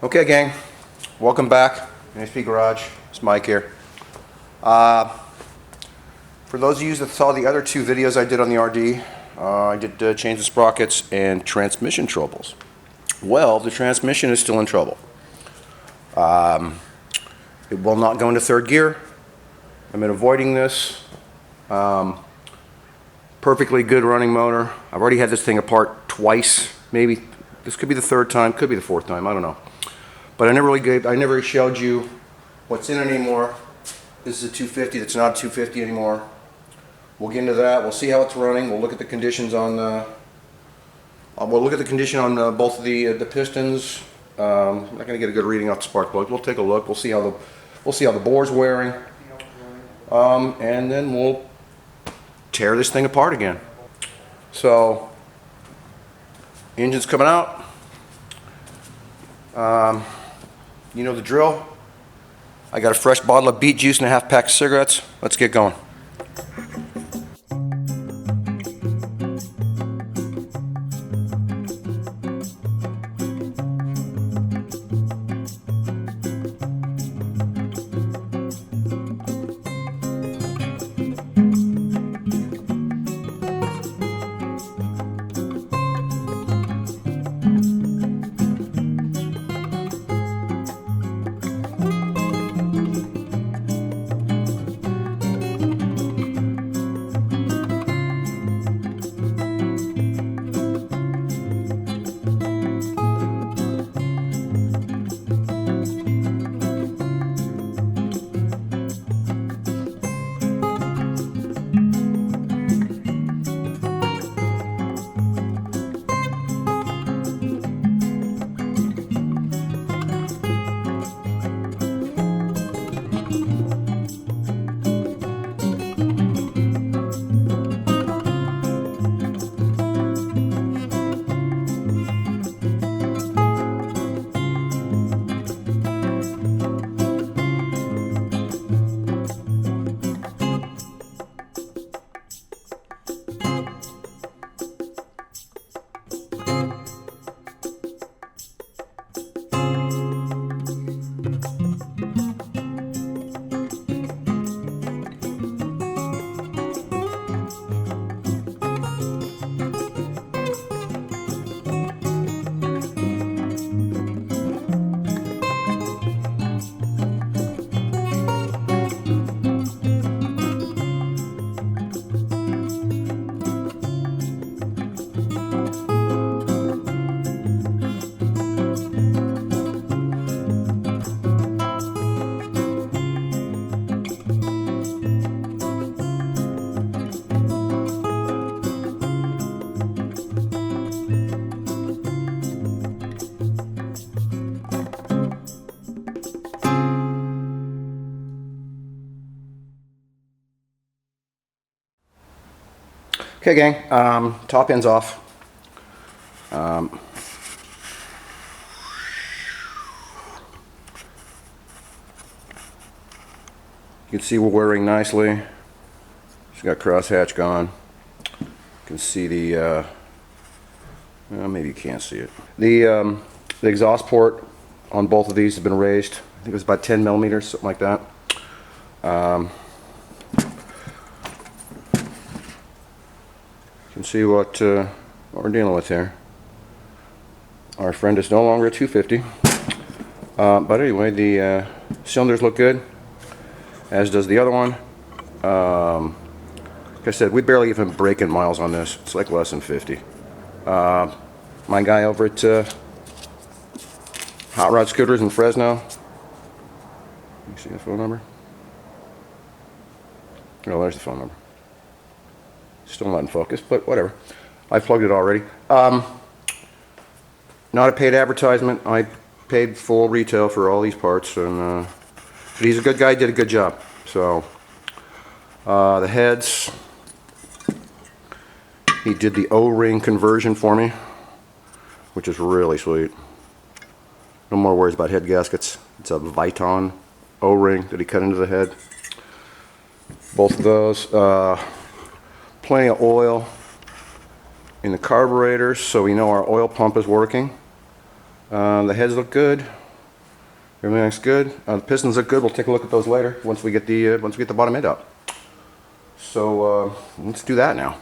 Okay, gang, welcome back. NHP Garage. It's Mike here. For those of you that saw the other two videos I did on the RD, I did change the sprockets and transmission troubles. Well, the transmission is still in trouble. It will not go into third gear. I've been avoiding this. Perfectly good running motor. I've already had this thing apart twice. Maybe this could be the third time, could be the fourth time, I don't know. But I never showed you what's in it anymore. This is a 250 that's not a 250 anymore. We'll get into that. We'll see how it's running. We'll look at the conditions on both of the pistons. I'm not going to get a good reading off the spark plug. We'll take a look. We'll see how the bore's wearing, and then we'll tear this thing apart again. So, engine's coming out. You know the drill. I got a fresh bottle of beet juice and a half pack of cigarettes. Let's get going. Okay, gang, top end's off. You can see we're wearing nicely. She's got crosshatch gone. You can see the, well, maybe you can't see it. The exhaust port on both of these has been raised. I think it was about 10 millimeters, something like that. You can see what we're dealing with here. Our friend is no longer a 250. But anyway, the cylinders look good, as does the other one. Like I said, we barely even breaking miles on this. It's like less than 50. My guy over at Hot Rod Scooters in Fresno. You see the phone number? Oh, there's the phone number. Still not in focus, but whatever. I plugged it already. Not a paid advertisement. I paid full retail for all these parts, and but he's a good guy. Did a good job. So the heads, he did the O-ring conversion for me, which is really sweet. No more worries about head gaskets. It's a Viton O-ring that he cut into the head. Both of those. Plenty of oil in the carburetors, so we know our oil pump is working. The heads look good. Everything looks good. The pistons look good. We'll take a look at those later once we get the bottom end up. So let's do that now.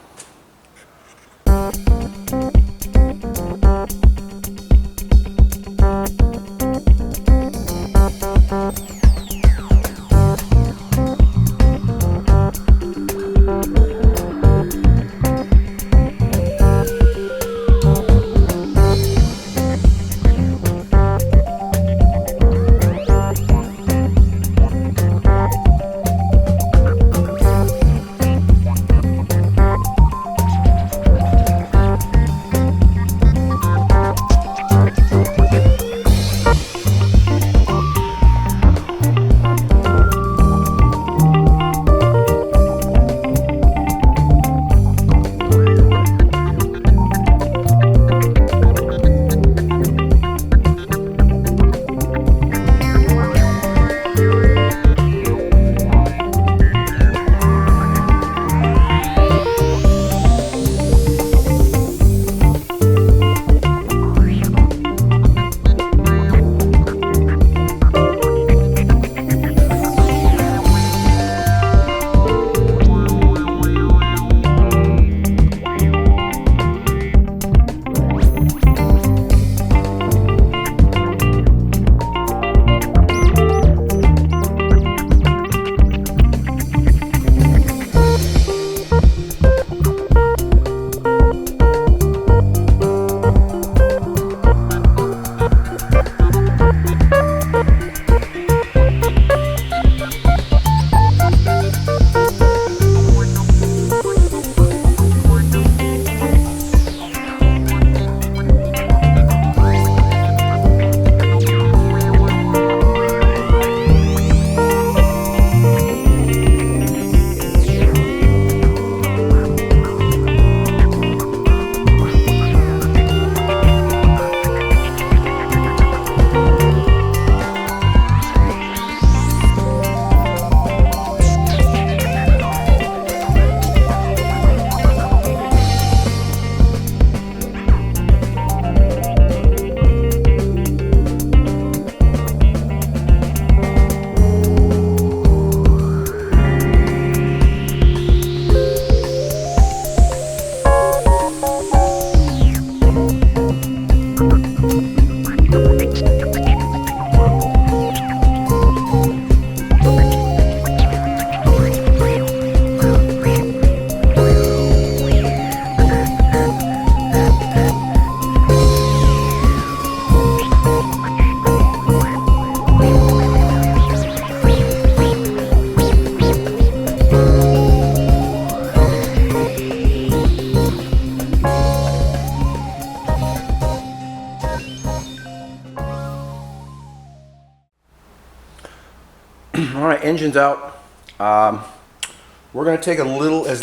Alright, engine's out. We're going to take as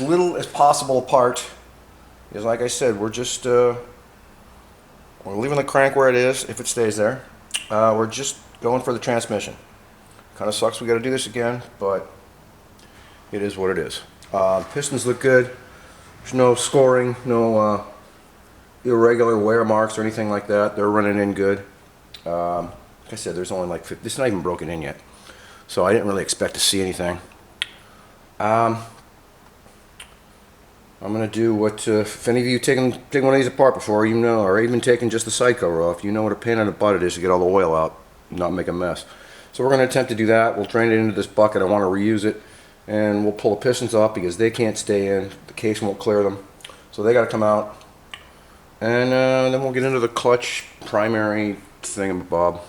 little as possible apart. Because like I said, we're just we're leaving the crank where it is, if it stays there. We're just going for the transmission. Kind of sucks we got to do this again, but it is what it is. Pistons look good. There's no scoring, no irregular wear marks or anything like that. They're running in good. Like I said, there's only like 50. This is not even broken in yet, so I didn't really expect to see anything. I'm gonna do what if any of you taken one of these apart before, you know, or even taken just the side cover off, you know what a pain in the butt it is to get all the oil out, not make a mess. So we're gonna attempt to do that. We'll drain it into this bucket. I want to reuse it, and we'll pull the pistons off because they can't stay in. The case won't clear them, so they got to come out. And then we'll get into the clutch primary thingamabob.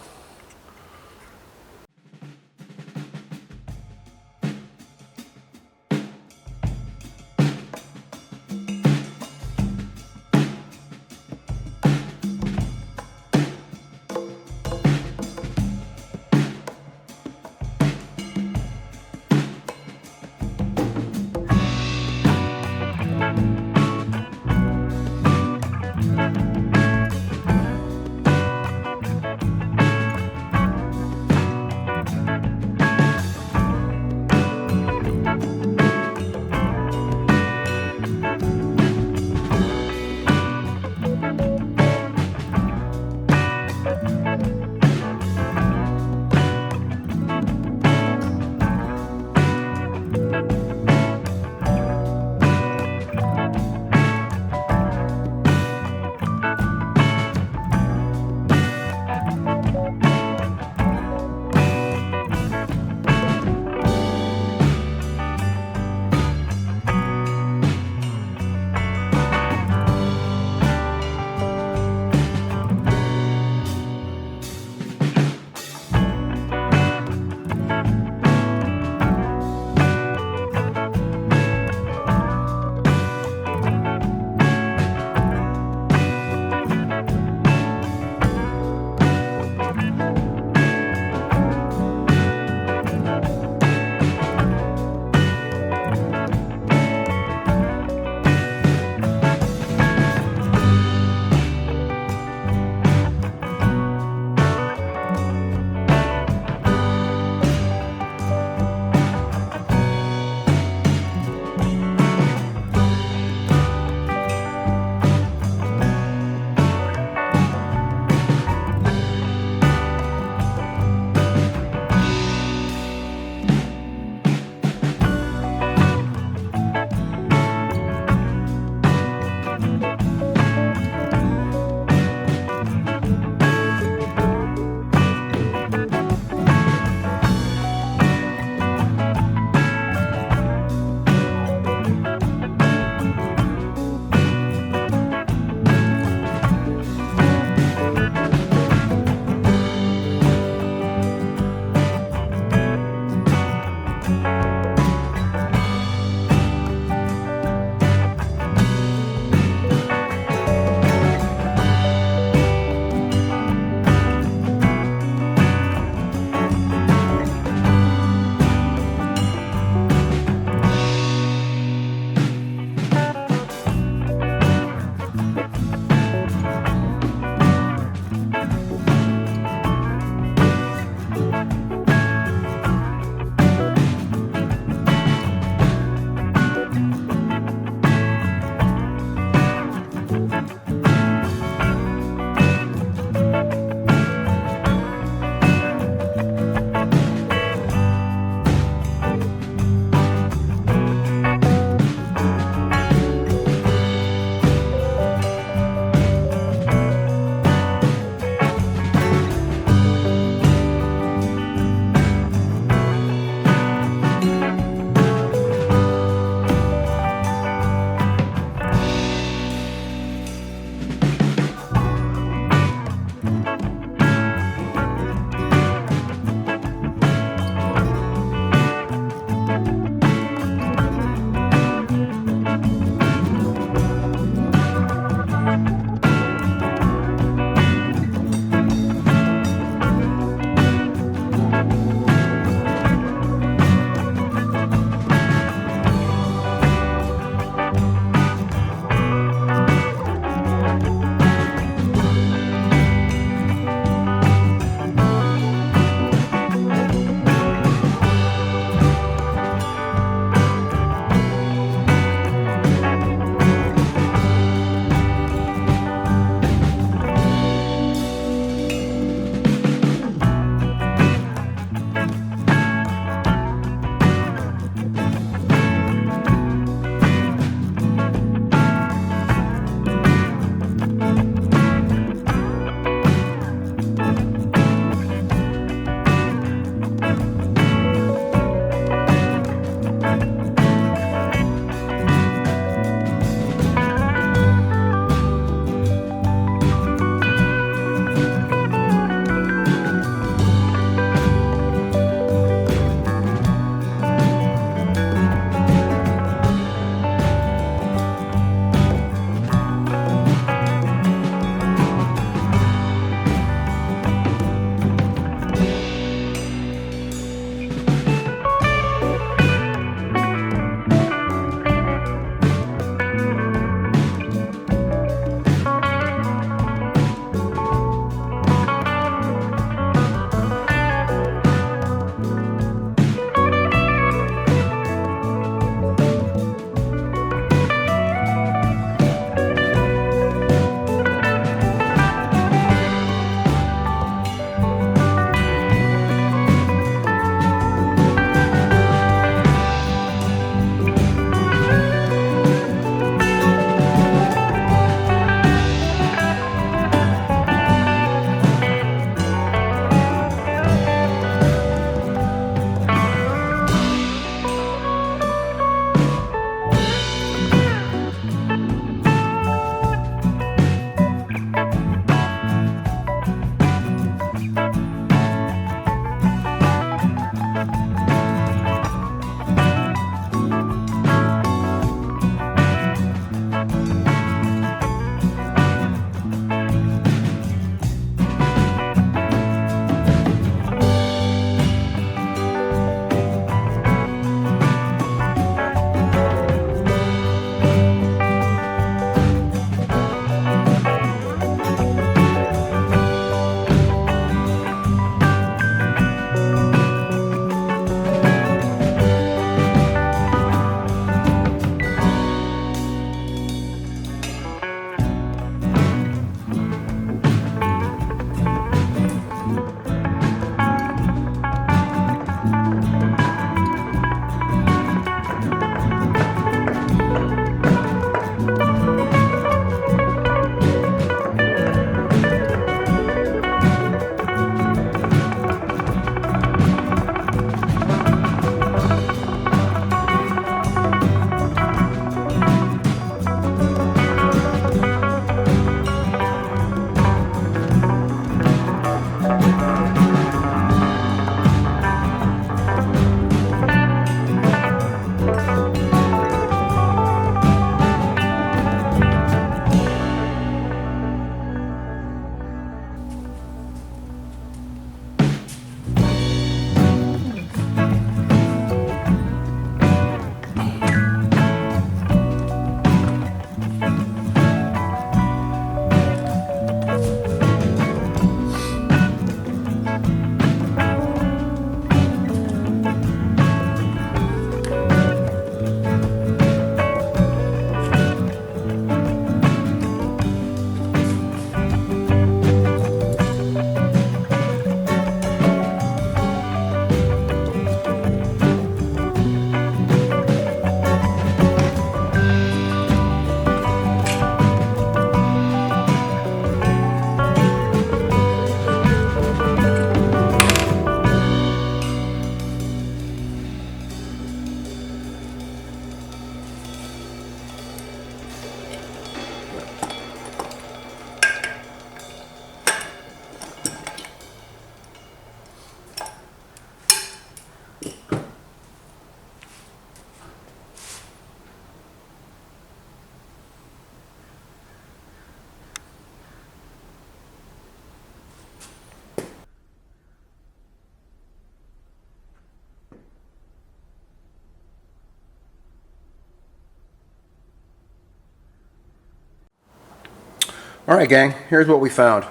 Alright gang, here's what we found.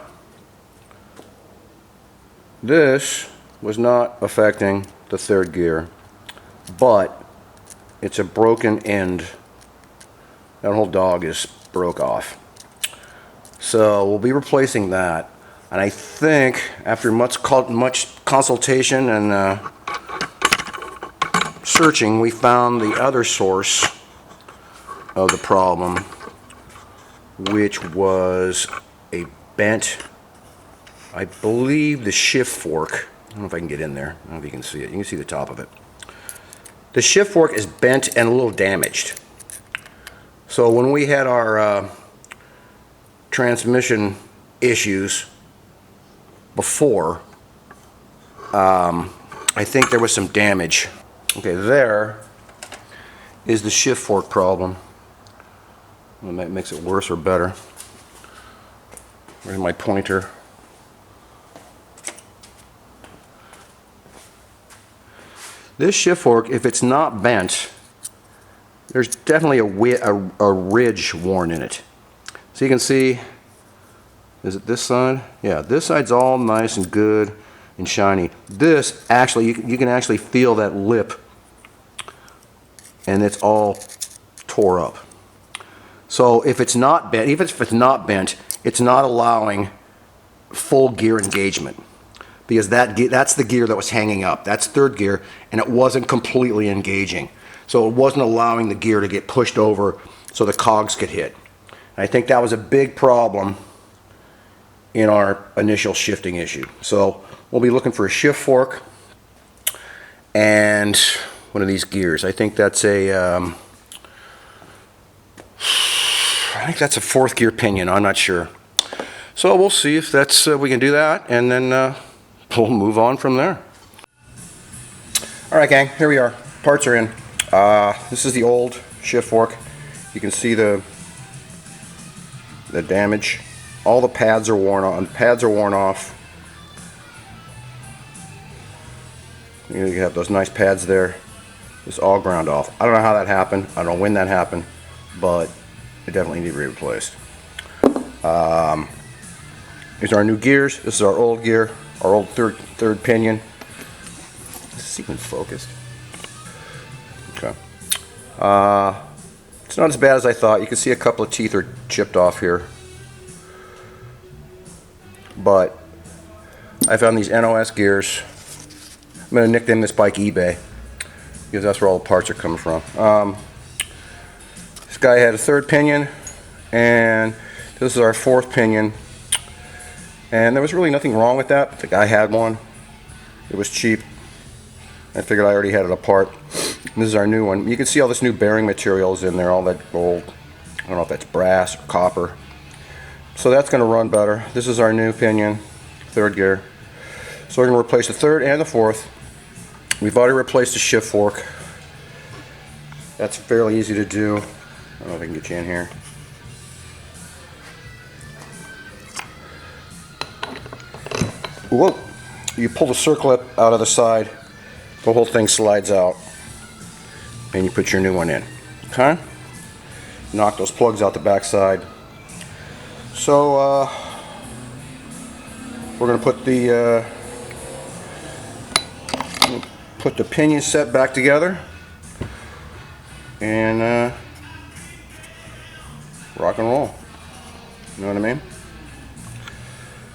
This was not affecting the third gear, but it's a broken end. That whole dog is broke off. So we'll be replacing that. And I think after much consultation and searching, we found the other source of the problem, which was a bent, I believe, the shift fork. I don't know if I can get in there. I don't know if you can see it. You can see the top of it. The shift fork is bent and a little damaged. So when we had our transmission issues before, I think there was some damage. Okay, there is the shift fork problem. That makes it worse or better. Where's my pointer? This shift fork, if it's not bent, there's definitely a ridge worn in it. So you can see, is it this side? Yeah, this side's all nice and good and shiny. This actually, you can actually feel that lip, and it's all tore up. So if it's not bent, even if it's not bent, it's not allowing full gear engagement, because that's the gear that was hanging up. That's third gear, and it wasn't completely engaging. So it wasn't allowing the gear to get pushed over so the cogs could hit. And I think that was a big problem in our initial shifting issue. So we'll be looking for a shift fork and one of these gears. I think that's a fourth gear pinion. I'm not sure. So we'll see if that's we can do that, and then we'll move on from there. All right, gang. Here we are. Parts are in. This is the old shift fork. You can see the damage. All the pads are worn on. Pads are worn off. You have those nice pads there. It's all ground off. I don't know how that happened. I don't know when that happened, but it definitely needs to be replaced. Here's our new gears. This is our old gear, our old third pinion. Is this even focused? Okay. It's not as bad as I thought. You can see a couple of teeth are chipped off here. But I found these NOS gears. I'm going to nickname this bike eBay, because that's where all the parts are coming from. This guy had a third pinion, and this is our fourth pinion. And there was really nothing wrong with that. The guy had one. It was cheap. I figured I already had it apart. And this is our new one. You can see all this new bearing materials in there, all that gold. I don't know if that's brass or copper. So that's going to run better. This is our new pinion, third gear. So we're going to replace the third and the fourth. We've already replaced the shift fork. That's fairly easy to do. I don't know if I can get you in here. Whoa. You pull the circlip out of the side, the whole thing slides out, and you put your new one in. Okay? Knock those plugs out the back side. So we're going to put the pinion set back together and rock and roll. You know what I mean?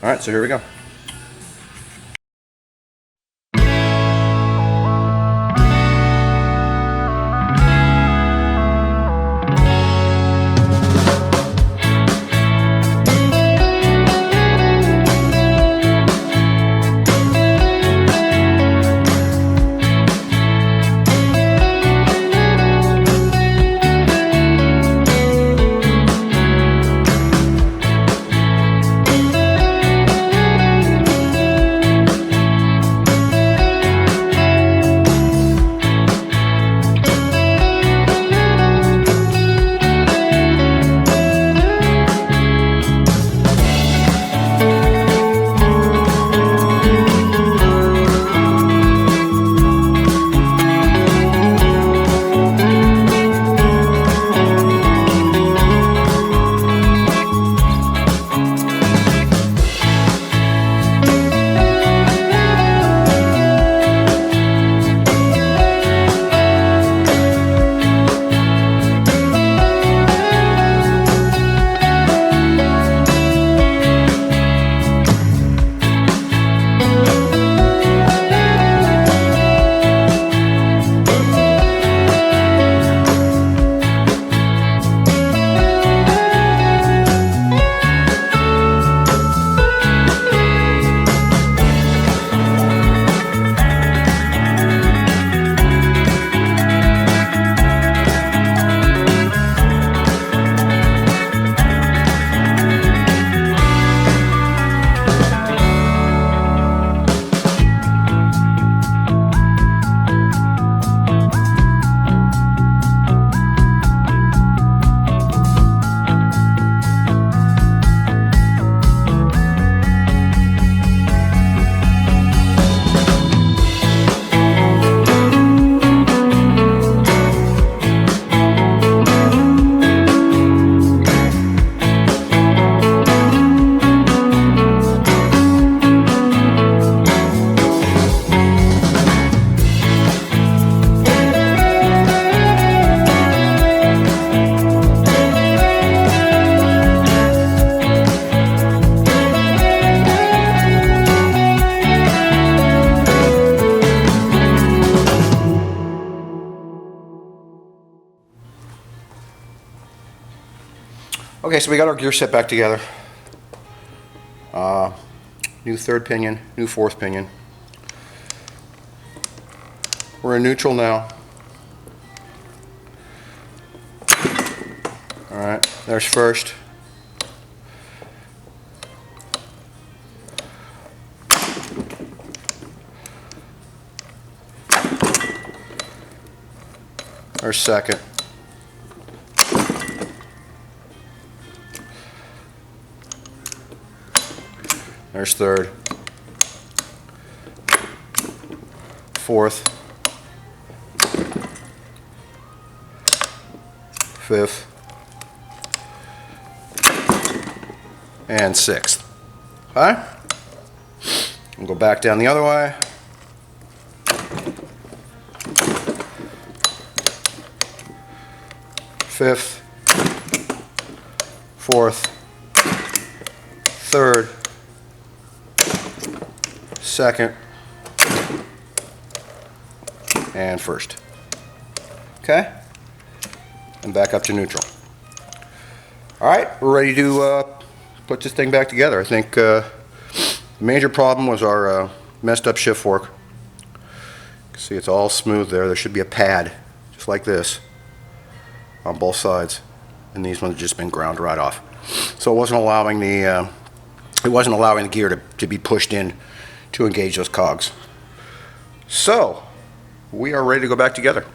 Alright, so here we go. Okay, so we got our gear set back together. New third pinion, new fourth pinion. We're in neutral now. Alright, there's first. There's second. There's third. Fourth. Fifth. And sixth. Okay? We'll go back down the other way. Fifth. Fourth. Third. Second. And first. Okay? And back up to neutral. Alright, we're ready to put this thing back together. I think the major problem was our messed up shift fork. You can see it's all smooth there. There should be a pad, just like this, on both sides. And these ones have just been ground right off. So it wasn't allowing the gear to be pushed in to engage those cogs. So we are ready to go back together.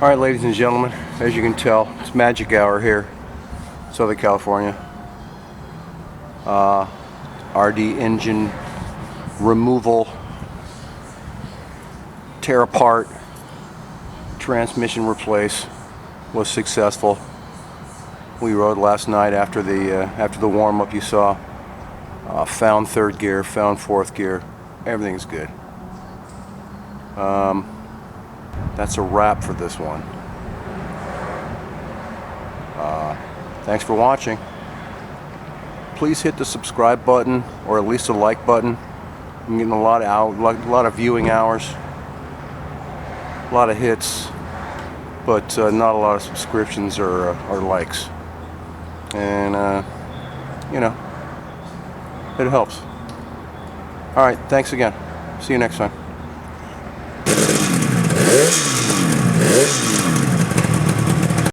Alright, ladies and gentlemen, as you can tell, it's magic hour here, Southern California. RD engine removal, tear apart, transmission replace was successful. We rode last night after the warm-up you saw. Found third gear, found fourth gear. Everything's good. That's a wrap for this one. Thanks for watching. Please hit the subscribe button, or at least a like button. I'm getting a lot of viewing hours, a lot of hits, but not a lot of subscriptions or likes. And you know, it helps. All right, thanks again. See you next time.